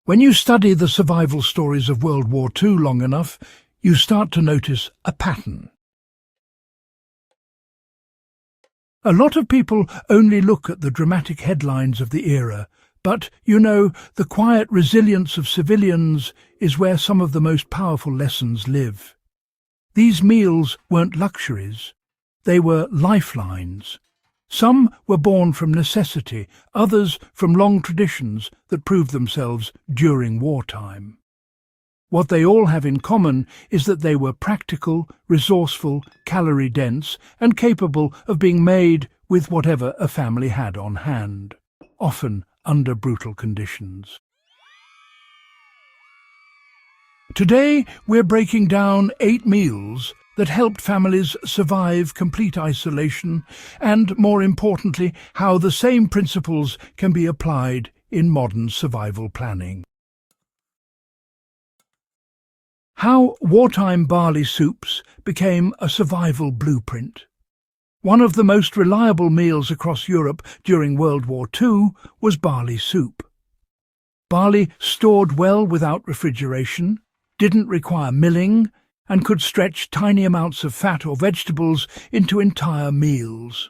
When you study the survival stories of World War II long enough, you start to notice a pattern. A lot of people only look at the dramatic headlines of the era, but, the quiet resilience of civilians is where some of the most powerful lessons live. These meals weren't luxuries. They were lifelines. Some were born from necessity, others from long traditions that proved themselves during wartime. What they all have in common is that they were practical, resourceful, calorie-dense, and capable of being made with whatever a family had on hand, often under brutal conditions. Today, we're breaking down 8 meals that helped families survive complete isolation and, more importantly, how the same principles can be applied in modern survival planning. How wartime barley soups became a survival blueprint. One of the most reliable meals across Europe during World War II was barley soup. Barley stored well without refrigeration, didn't require milling, and could stretch tiny amounts of fat or vegetables into entire meals.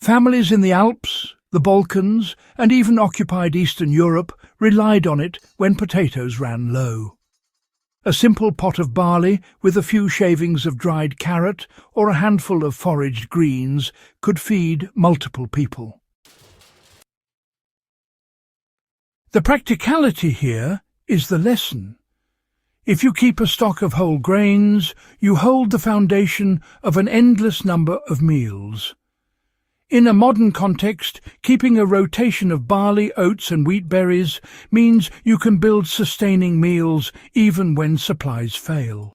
Families in the Alps, the Balkans, and even occupied Eastern Europe relied on it when potatoes ran low. A simple pot of barley with a few shavings of dried carrot or a handful of foraged greens could feed multiple people. The practicality here is the lesson. If you keep a stock of whole grains, you hold the foundation of an endless number of meals. In a modern context, keeping a rotation of barley, oats and wheat berries means you can build sustaining meals even when supplies fail.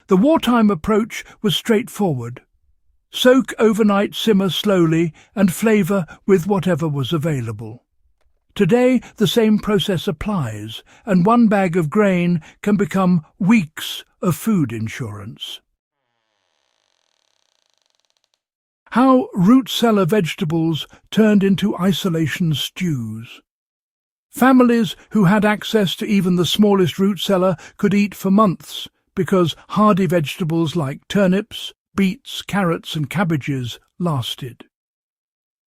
The wartime approach was straightforward. Soak overnight, simmer slowly, and flavour with whatever was available. Today, the same process applies, and one bag of grain can become weeks of food insurance. How root cellar vegetables turned into isolation stews. Families who had access to even the smallest root cellar could eat for months because hardy vegetables like turnips, beets, carrots and cabbages lasted.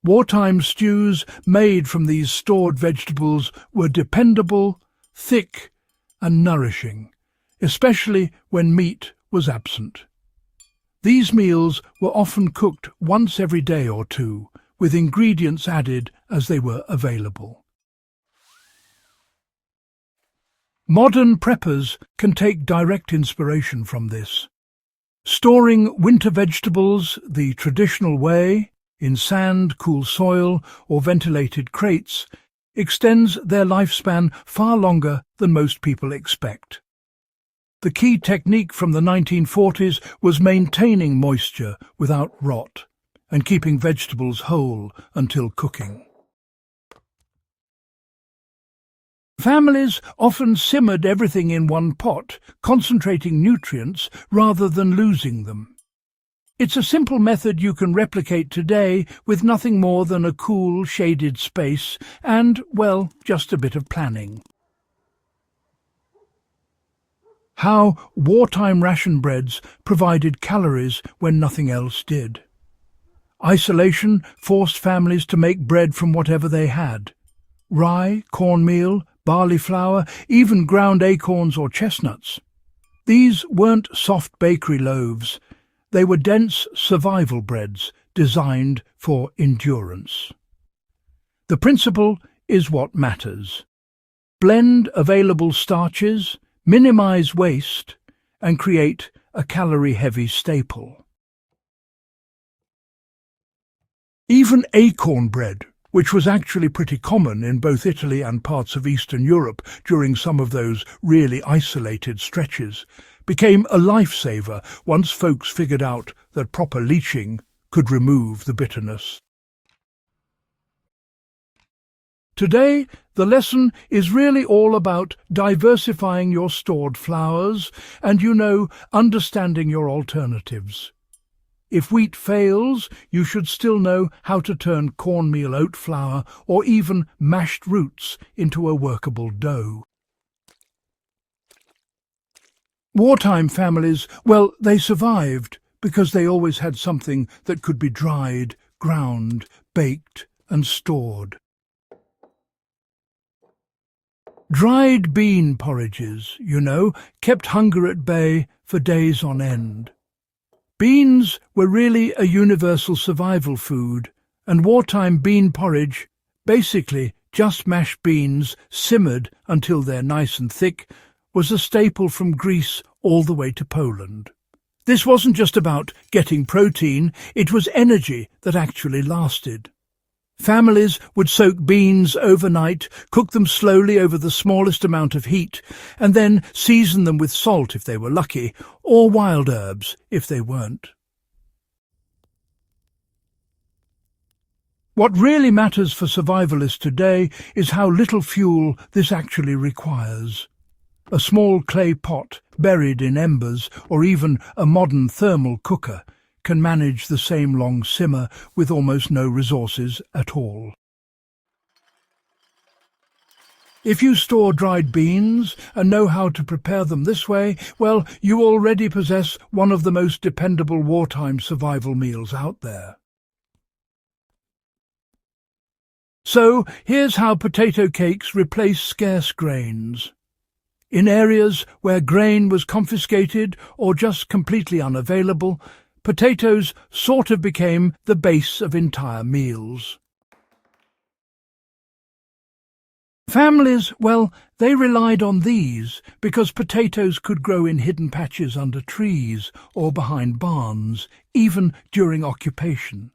Wartime stews made from these stored vegetables were dependable, thick and nourishing, especially when meat was absent. These meals were often cooked once every day or two, with ingredients added as they were available. Modern preppers can take direct inspiration from this. Storing winter vegetables the traditional way, in sand, cool soil or ventilated crates, extends their lifespan far longer than most people expect. The key technique from the 1940s was maintaining moisture without rot and keeping vegetables whole until cooking. Families often simmered everything in one pot, concentrating nutrients rather than losing them. It's a simple method you can replicate today with nothing more than a cool, shaded space and, well, just a bit of planning. How wartime ration breads provided calories when nothing else did. Isolation forced families to make bread from whatever they had. Rye, cornmeal, barley flour, even ground acorns or chestnuts. These weren't soft bakery loaves. They were dense survival breads designed for endurance. The principle is what matters. Blend available starches, minimize waste, and create a calorie-heavy staple. Even acorn bread, which was actually pretty common in both Italy and parts of Eastern Europe during some of those really isolated stretches, became a lifesaver once folks figured out that proper leaching could remove the bitterness. Today, the lesson is really all about diversifying your stored flours and, understanding your alternatives. If wheat fails, you should still know how to turn cornmeal oat flour or even mashed roots into a workable dough. Wartime families, well, they survived because they always had something that could be dried, ground, baked and stored. Dried bean porridges, kept hunger at bay for days on end. Beans were really a universal survival food, and wartime bean porridge, basically just mashed beans simmered until they're nice and thick, was a staple from Greece all the way to Poland. This wasn't just about getting protein, it was energy that actually lasted. Families would soak beans overnight, cook them slowly over the smallest amount of heat, and then season them with salt if they were lucky, or wild herbs if they weren't. What really matters for survivalists today is how little fuel this actually requires. A small clay pot buried in embers, or even a modern thermal cooker, can manage the same long simmer with almost no resources at all. If you store dried beans and know how to prepare them this way, well, you already possess one of the most dependable wartime survival meals out there. So, here's how potato cakes replace scarce grains. In areas where grain was confiscated or just completely unavailable, potatoes sort of became the base of entire meals. Families, well, they relied on these because potatoes could grow in hidden patches under trees or behind barns, even during occupation.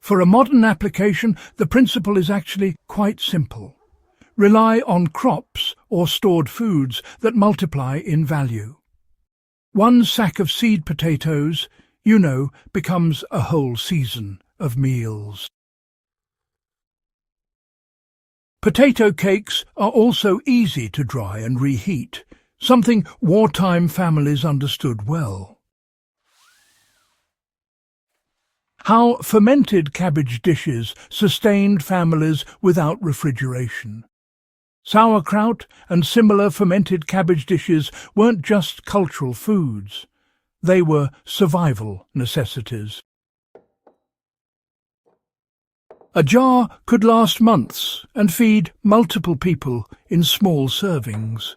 For a modern application, the principle is actually quite simple. Rely on crops or stored foods that multiply in value. One sack of seed potatoes, becomes a whole season of meals. Potato cakes are also easy to dry and reheat, something wartime families understood well. How fermented cabbage dishes sustained families without refrigeration. Sauerkraut and similar fermented cabbage dishes weren't just cultural foods. They were survival necessities. A jar could last months and feed multiple people in small servings.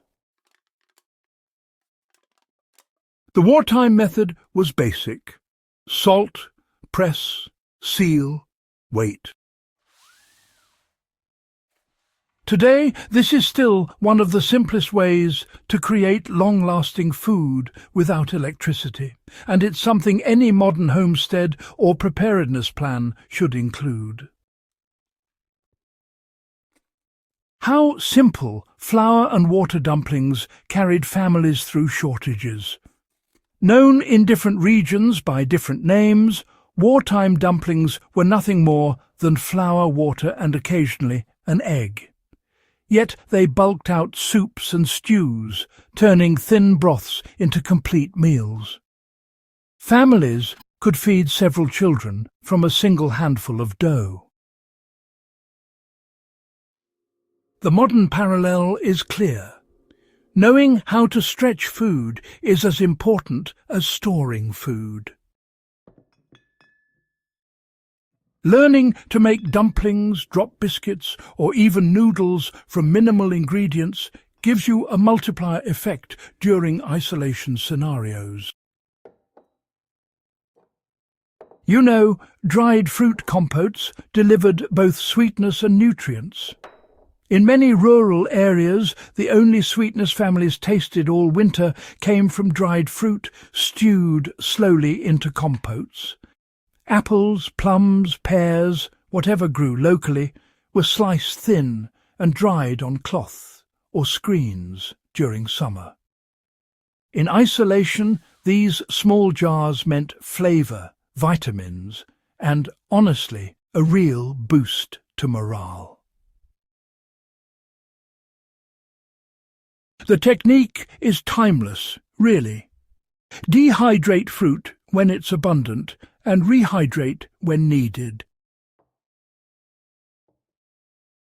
The wartime method was basic: salt, press, seal, wait. Today, this is still one of the simplest ways to create long-lasting food without electricity, and it's something any modern homestead or preparedness plan should include. How simple flour and water dumplings carried families through shortages. Known in different regions by different names, wartime dumplings were nothing more than flour, water, and occasionally an egg. Yet they bulked out soups and stews, turning thin broths into complete meals. Families could feed several children from a single handful of dough. The modern parallel is clear. Knowing how to stretch food is as important as storing food. Learning to make dumplings, drop biscuits, or even noodles from minimal ingredients gives you a multiplier effect during isolation scenarios. Dried fruit compotes delivered both sweetness and nutrients. In many rural areas, the only sweetness families tasted all winter came from dried fruit stewed slowly into compotes. Apples, plums, pears, whatever grew locally, were sliced thin and dried on cloth or screens during summer. In isolation, these small jars meant flavour, vitamins, and, honestly, a real boost to morale. The technique is timeless, really. Dehydrate fruit when it's abundant and rehydrate when needed.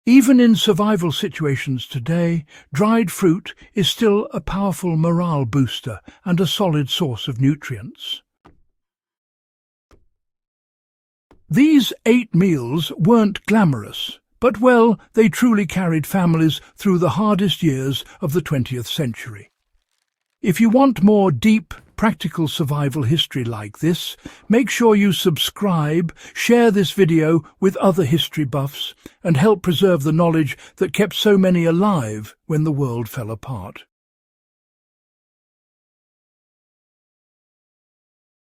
Even in survival situations today, dried fruit is still a powerful morale booster and a solid source of nutrients. These 8 meals weren't glamorous, but well, they truly carried families through the hardest years of the 20th century. If you want more deep, practical survival history like this, make sure you subscribe, share this video with other history buffs, and help preserve the knowledge that kept so many alive when the world fell apart.